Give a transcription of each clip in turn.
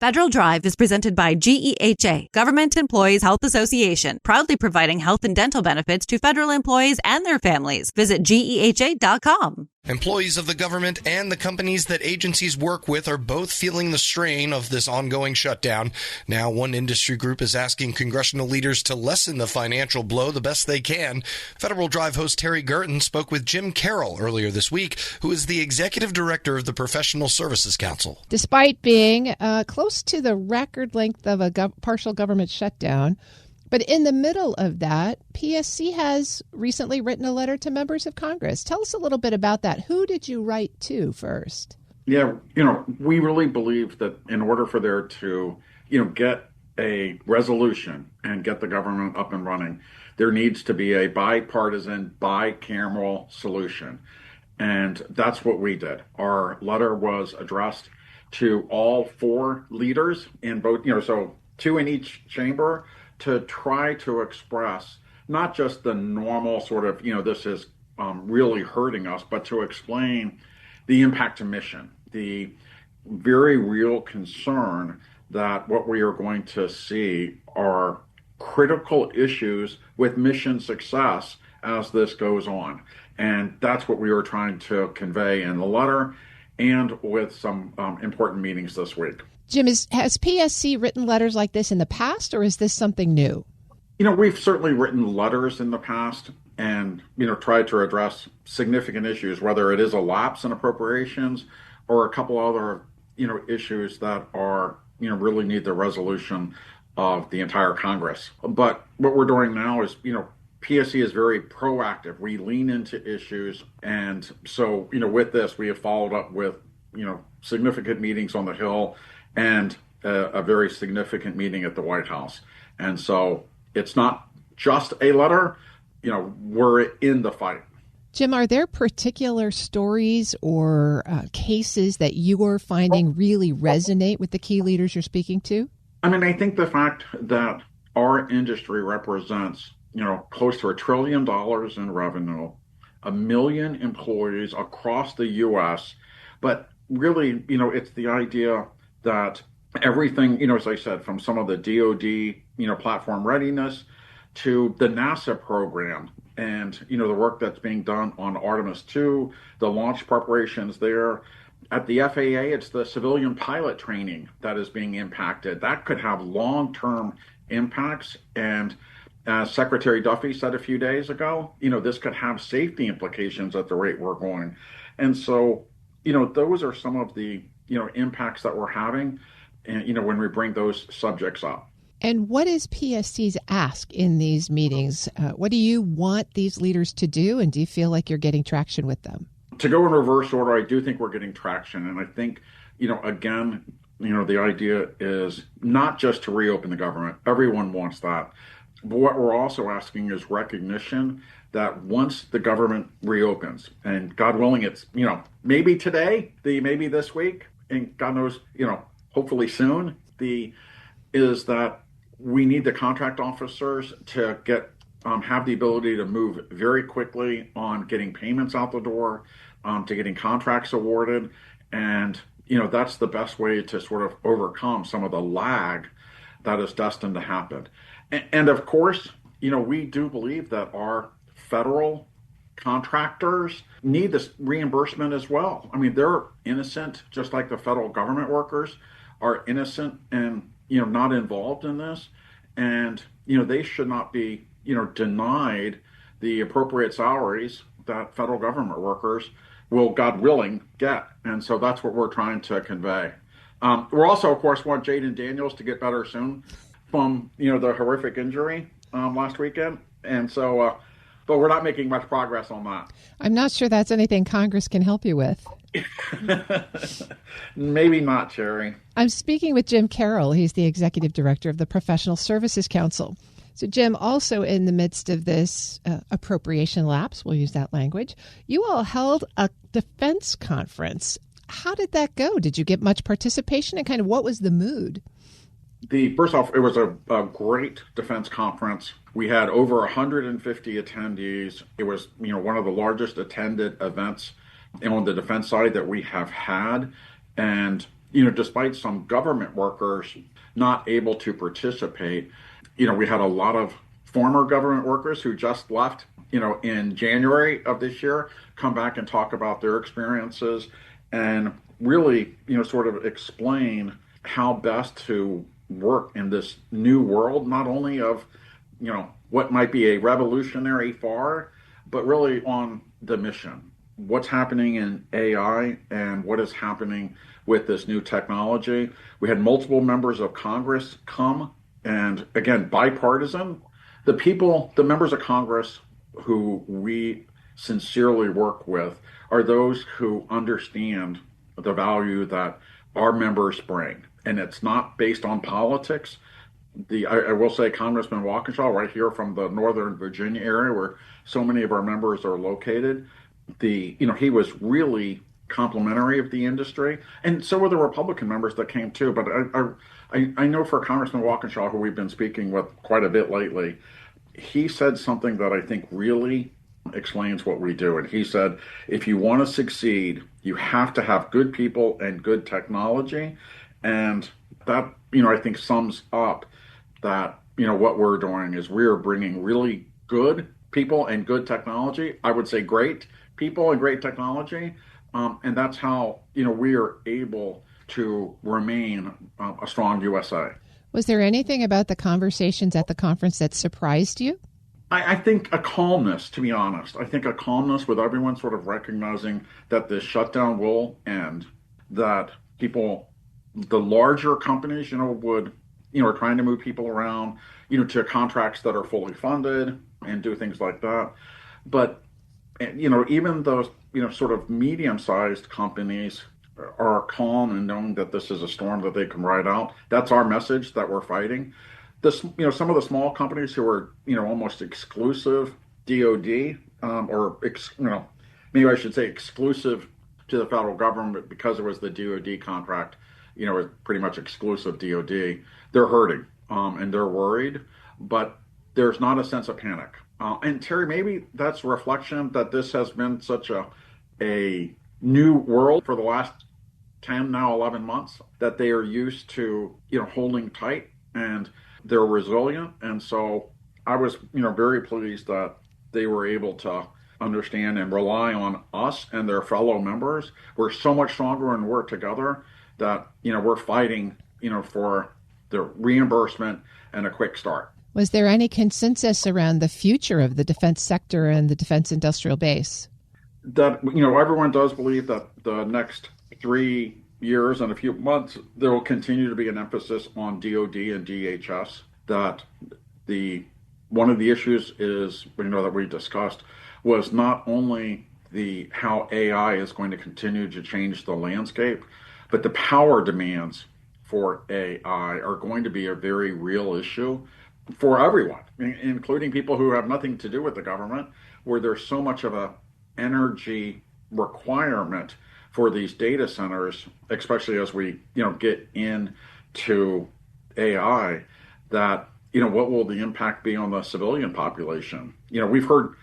Federal Drive is presented by GEHA, Government Employees Health Association, proudly providing health and dental benefits to federal employees and their families. Visit GEHA.com. Employees of the government and the companies that agencies work with are both feeling the strain of this ongoing shutdown. Now, one industry group is asking congressional leaders to lessen the financial blow the best they can. Federal Drive host Terry Gerton spoke with Jim Carroll earlier this week, who is the executive director of the Professional Services Council. Despite being close to the record length of a partial government shutdown, but in the middle of that, PSC has recently written a letter to members of Congress. Tell us a little bit about that. Who did you write to first? Yeah, we really believe that in order for there to, get a resolution and get the government up and running, there needs to be a bipartisan, bicameral solution. And that's what we did. Our letter was addressed to all four leaders in both, so two in each chamber, to try to express not just the normal sort of, this is really hurting us, but to explain the impact to mission, the very real concern that what we are going to see are critical issues with mission success as this goes on. And that's what we were trying to convey in the letter and with some important meetings this week. Jim, has PSC written letters like this in the past, or is this something new? We've certainly written letters in the past and, tried to address significant issues, whether it is a lapse in appropriations or a couple other, issues that are, really need the resolution of the entire Congress. But what we're doing now is, PSC is very proactive. We lean into issues. And so, with this, we have followed up with, significant meetings on the Hill and a very significant meeting at the White House. And so it's not just a letter, we're in the fight. Jim, are there particular stories or cases that you are finding really resonate with the key leaders you're speaking to? I think the fact that our industry represents, close to $1 trillion in revenue, 1 million employees across the U.S., but really, it's the idea that everything, as I said, from some of the DoD, platform readiness to the NASA program and, the work that's being done on Artemis 2, the launch preparations there. At the FAA, it's the civilian pilot training that is being impacted. That could have long-term impacts. And as Secretary Duffy said a few days ago, this could have safety implications at the rate we're going. And so, those are some of the, impacts that we're having, and, when we bring those subjects up. And what is PSC's ask in these meetings? What do you want these leaders to do? And do you feel like you're getting traction with them? To go in reverse order, I do think we're getting traction. And I think, again, the idea is not just to reopen the government. Everyone wants that. But what we're also asking is recognition that once the government reopens, and God willing, it's, maybe today, maybe this week, and God knows, hopefully soon, is that we need the contract officers to get have the ability to move very quickly on getting payments out the door, to getting contracts awarded. And, that's the best way to sort of overcome some of the lag that is destined to happen. And of course, we do believe that our federal contractors need this reimbursement as well. They're innocent, just like the federal government workers are innocent and, not involved in this. And, they should not be, denied the appropriate salaries that federal government workers will, God willing, get. And so that's what we're trying to convey. We're also, of course, want Jaden Daniels to get better soon from, the horrific injury last weekend. And so, but we're not making much progress on that. I'm not sure that's anything Congress can help you with. Maybe not, Terry. I'm speaking with Jim Carroll. He's the executive director of the Professional Services Council. So, Jim, also in the midst of this appropriation lapse, we'll use that language, you all held a defense conference. How did that go? Did you get much participation, and kind of what was the mood? First off, it was a great defense conference. We had over 150 attendees. It was, one of the largest attended events on the defense side that we have had. And, despite some government workers not able to participate, we had a lot of former government workers who just left, in January of this year, come back and talk about their experiences and really, sort of explain how best to work in this new world, not only of, what might be a revolutionary far, but really on the mission. What's happening in AI and what is happening with this new technology. We had multiple members of Congress come, and again, bipartisan. The members of Congress who we sincerely work with are those who understand the value that our members bring. And it's not based on politics. I will say Congressman Walkinshaw, right here from the Northern Virginia area where so many of our members are located, he was really complimentary of the industry. And so were the Republican members that came too. But I know for Congressman Walkinshaw, who we've been speaking with quite a bit lately, he said something that I think really explains what we do. And he said, if you want to succeed, you have to have good people and good technology. And that, I think sums up that, what we're doing is we're bringing really good people and good technology. I would say great people and great technology. And that's how, we are able to remain a strong USA. Was there anything about the conversations at the conference that surprised you? I think a calmness, to be honest. I think a calmness with everyone sort of recognizing that this shutdown will end, that people, the larger companies, are trying to move people around, to contracts that are fully funded and do things like that. But, even those, sort of medium-sized companies are calm and knowing that this is a storm that they can ride out. That's our message that we're fighting. Some of the small companies who are, almost exclusive DOD, maybe I should say exclusive to the federal government because it was the DOD contract, it's pretty much exclusive DOD. They're hurting and they're worried, but there's not a sense of panic. And Terry, maybe that's a reflection that this has been such a new world for the last 10, now 11 months, that they are used to, holding tight and they're resilient. And so I was, very pleased that they were able to understand and rely on us and their fellow members. We're so much stronger when we're together that, we're fighting, for the reimbursement and a quick start. Was there any consensus around the future of the defense sector and the defense industrial base? That, everyone does believe that the next 3 years and a few months, there will continue to be an emphasis on DOD and DHS. That one of the issues is, that we discussed was not only how AI is going to continue to change the landscape, but the power demands for AI are going to be a very real issue for everyone, including people who have nothing to do with the government, where there's so much of a energy requirement for these data centers, especially as we, get into AI, that, what will the impact be on the civilian population? We've heard,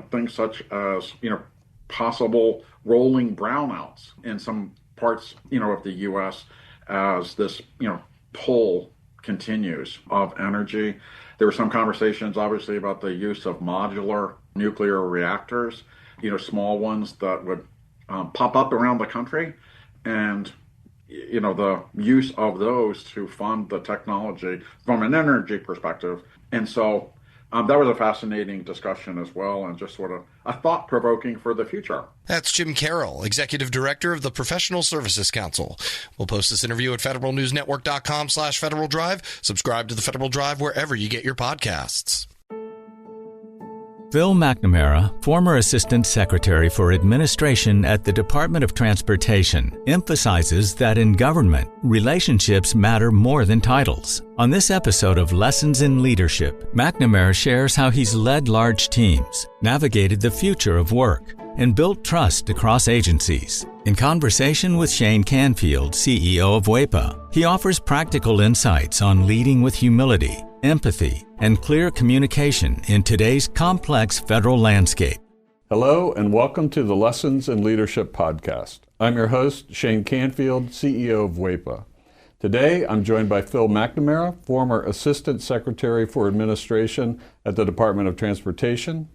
things such as, possible rolling brownouts in some parts, of the U.S. as this, pull continues of energy. There were some conversations, obviously, about the use of modular nuclear reactors, small ones that would pop up around the country, and the use of those to fund the technology from an energy perspective. And so that was a fascinating discussion as well, and just sort of a thought-provoking for the future. That's Jim Carroll, Executive Director of the Professional Services Council. We'll post this interview at federalnewsnetwork.com/Federal Drive. Subscribe to the Federal Drive wherever you get your podcasts. Phil McNamara, former Assistant Secretary for Administration at the Department of Transportation, emphasizes that in government, relationships matter more than titles. On this episode of Lessons in Leadership, McNamara shares how he's led large teams, navigated the future of work, and built trust across agencies. In conversation with Shane Canfield, CEO of WEPA, he offers practical insights on leading with humility, empathy, and clear communication in today's complex federal landscape. Hello and welcome to the Lessons in Leadership podcast. I'm your host, Shane Canfield, CEO of WEPA. Today, I'm joined by Phil McNamara, former Assistant Secretary for Administration at the Department of Transportation,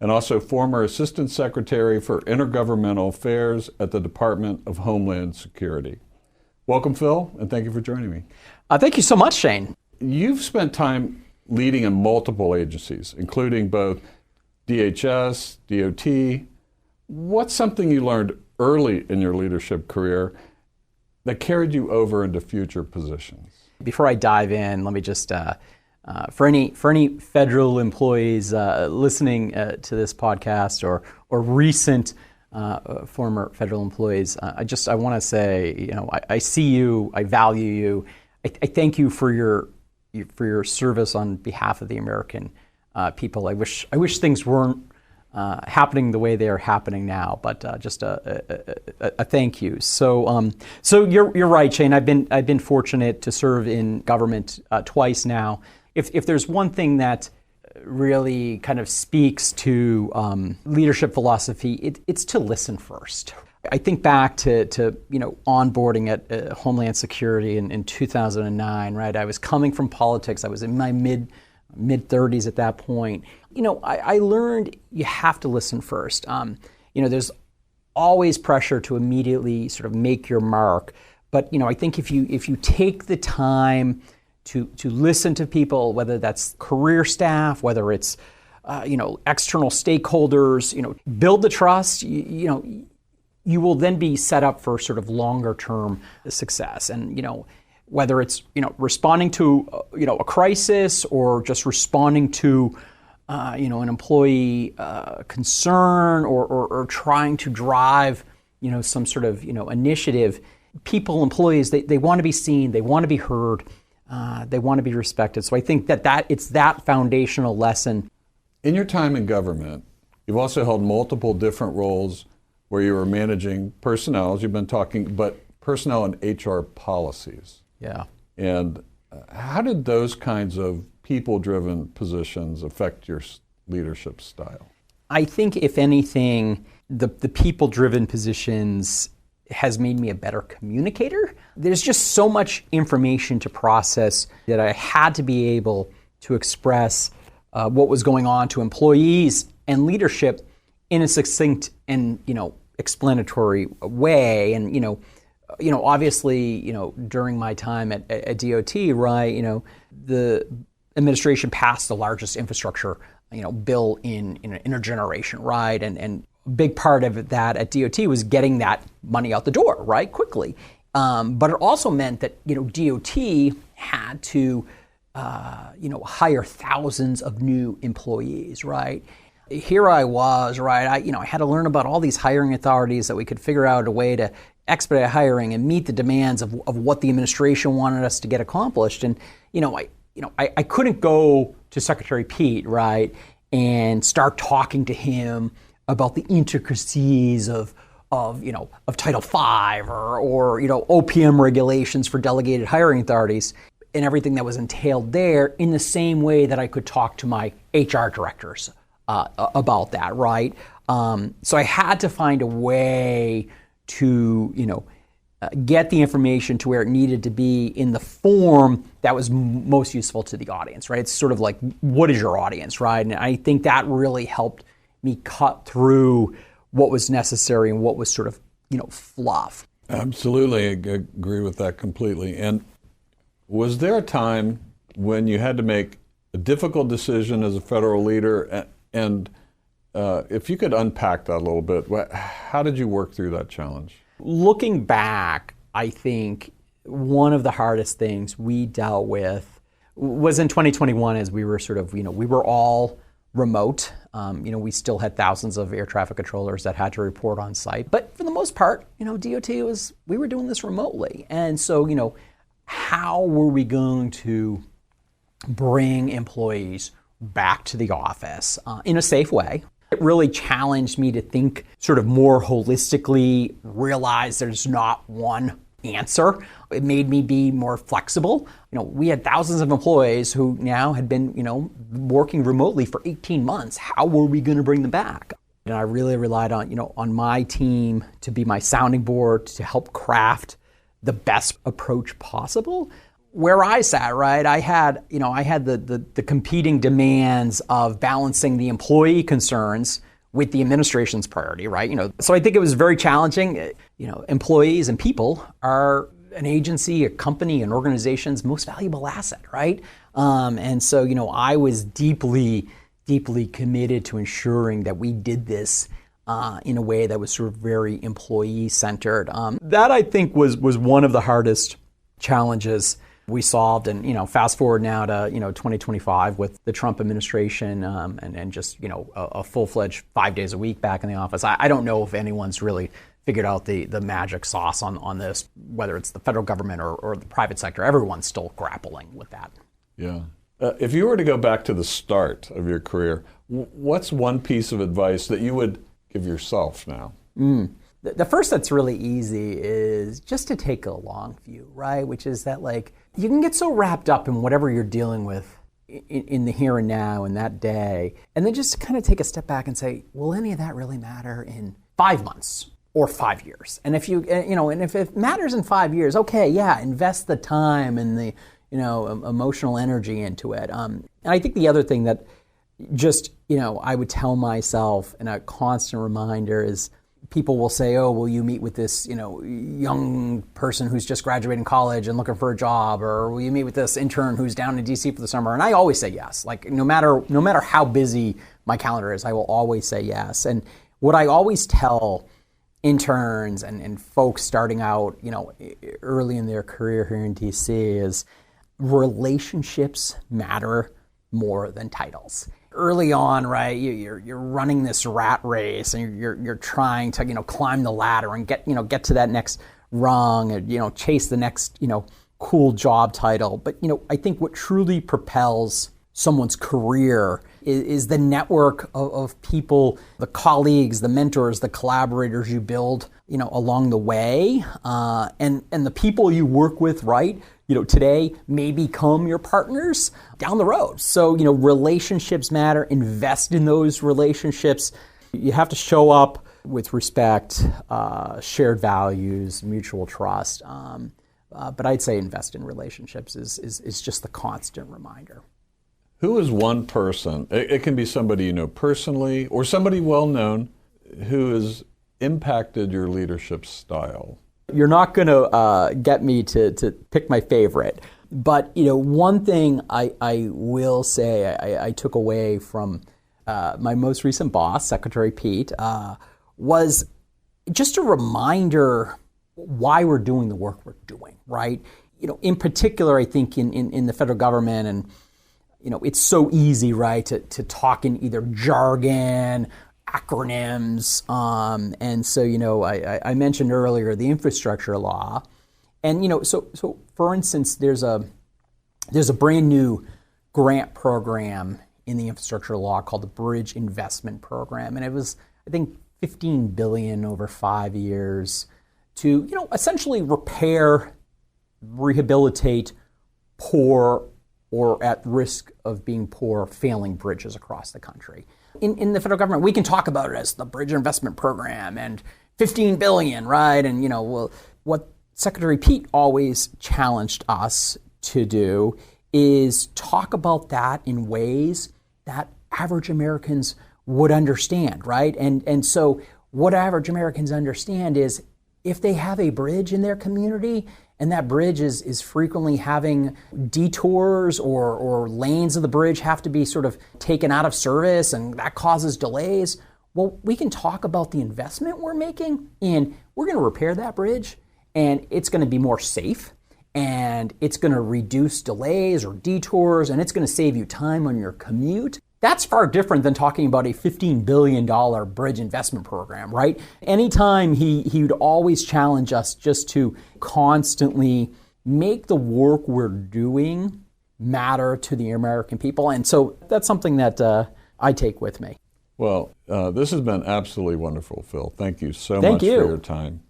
and also former Assistant Secretary for Intergovernmental Affairs at the Department of Homeland Security. Welcome, Phil, and thank you for joining me. Thank you so much, Shane. You've spent time leading in multiple agencies, including both DHS, DOT. What's something you learned early in your leadership career that carried you over into future positions? Before I dive in, let me just, for any federal employees listening to this podcast or recent former federal employees, I want to say, I see you, I value you, I thank you for your service on behalf of the American people. I wish things weren't happening the way they are happening now, but just a thank you. So you're right, Shane. I've been fortunate to serve in government twice now. If there's one thing that really kind of speaks to leadership philosophy, it's to listen first. I think back to onboarding at Homeland Security in 2009. Right, I was coming from politics. I was in my mid-30s at that point. I learned you have to listen first. There's always pressure to immediately sort of make your mark. But, I think if you take the time to listen to people, whether that's career staff, whether it's, external stakeholders, build the trust, you will then be set up for sort of longer term success. And, whether it's, responding to, a crisis or just responding to, an employee concern or trying to drive, some sort of, initiative, employees, they want to be seen, they want to be heard, they want to be respected. So I think that it's that foundational lesson. In your time in government, you've also held multiple different roles where you were managing personnel, as you've been talking, but personnel and HR policies. Yeah. And how did those kinds of people-driven positions affect your leadership style? I think, if anything, the people-driven positions has made me a better communicator. There's just so much information to process that I had to be able to express what was going on to employees and leadership in a succinct and, explanatory way. And, obviously, during my time at DOT, right, the administration passed the largest infrastructure, bill in a generation, right? And a big part of that at DOT was getting that money out the door, right, quickly. But it also meant that, DOT had to, hire thousands of new employees, right? Here I was, right? I had to learn about all these hiring authorities that we could figure out a way to expedite hiring and meet the demands of what the administration wanted us to get accomplished. And, I couldn't go to Secretary Pete, right, and start talking to him about the intricacies of Title V or OPM regulations for delegated hiring authorities and everything that was entailed there in the same way that I could talk to my HR directors about that, right? So I had to find a way to, get the information to where it needed to be in the form that was most useful to the audience, right? It's sort of like, what is your audience, right? And I think that really helped me cut through what was necessary and what was sort of, fluff. Absolutely, I agree with that completely. And was there a time when you had to make a difficult decision as a federal leader? And if you could unpack that a little bit, how did you work through that challenge? Looking back, I think one of the hardest things we dealt with was in 2021 as we were sort of, we were all remote. We still had thousands of air traffic controllers that had to report on site. But for the most part, DOT we were doing this remotely. And so, how were we going to bring employees back to the office in a safe way? It really challenged me to think sort of more holistically, realize there's not one answer. It made me be more flexible. We had thousands of employees who now had been, working remotely for 18 months. How were we going to bring them back? And I really relied on my team to be my sounding board, to help craft the best approach possible. Where I sat, right, I had the competing demands of balancing the employee concerns with the administration's priority, right? So I think it was very challenging. Employees and people are an agency, a company, an organization's most valuable asset, right? And so, I was deeply committed to ensuring that we did this in a way that was sort of very employee-centered. That, I think, was one of the hardest challenges we solved. And, fast forward now to, 2025 with the Trump administration and just, a full-fledged 5 days a week back in the office. I don't know if anyone's really figured out the magic sauce on this, whether it's the federal government or the private sector. Everyone's still grappling with that. Yeah. If you were to go back to the start of your career, what's one piece of advice that you would give yourself now? The first that's really easy is just to take a long view, right? Which is that, you can get so wrapped up in whatever you're dealing with in the here and now in that day, and then just kind of take a step back and say, will any of that really matter in 5 months or 5 years? And if if it matters in 5 years, okay, yeah, invest the time and the emotional energy into it. And I think the other thing that just, I would tell myself, and a constant reminder is, people will say, oh, will you meet with this, young person who's just graduating college and looking for a job, or will you meet with this intern who's down in DC for the summer? And I always say yes. No matter how busy my calendar is, I will always say yes. And what I always tell interns and folks starting out, early in their career here in DC is relationships matter more than titles. Early on, right, you're running this rat race, and you're trying to climb the ladder and get to that next rung, and chase the next cool job title. But I think what truly propels someone's career is the network of people, the colleagues, the mentors, the collaborators you build along the way, and the people you work with, right? Today may become your partners down the road. So, relationships matter. Invest in those relationships. You have to show up with respect, shared values, mutual trust. But I'd say invest in relationships is just the constant reminder. Who is one person, it can be somebody you know personally or somebody well-known, who has impacted your leadership style? You're not going to get me to pick my favorite. But, one thing I will say I took away from my most recent boss, Secretary Pete, was just a reminder why we're doing the work we're doing, right? In particular, I think in the federal government, and, it's so easy, right, to talk in either jargon, acronyms, and so I mentioned earlier the infrastructure law, and so for instance, there's a brand new grant program in the infrastructure law called the Bridge Investment Program, and it was, I think, $15 billion over 5 years to essentially repair, rehabilitate poor or at risk of being poor failing bridges across the country. In the federal government, we can talk about it as the Bridge Investment Program and $15 billion, right? And, what Secretary Pete always challenged us to do is talk about that in ways that average Americans would understand, right? And so what average Americans understand is if they have a bridge in their community and that bridge is frequently having detours or lanes of the bridge have to be sort of taken out of service and that causes delays, well, we can talk about the investment we're making and we're going to repair that bridge and it's going to be more safe and it's going to reduce delays or detours and it's going to save you time on your commute. That's far different than talking about a $15 billion bridge investment program, right? Anytime he would always challenge us just to constantly make the work we're doing matter to the American people. And so that's something that I take with me. Well, this has been absolutely wonderful, Phil. Thank you so much for your time.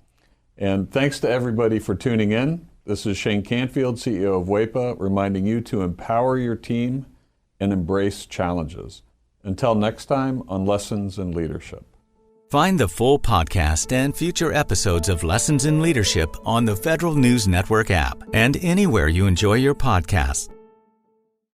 And thanks to everybody for tuning in. This is Shane Canfield, CEO of WEPA, reminding you to empower your team and embrace challenges. Until next time on Lessons in Leadership. Find the full podcast and future episodes of Lessons in Leadership on the Federal News Network app and anywhere you enjoy your podcasts.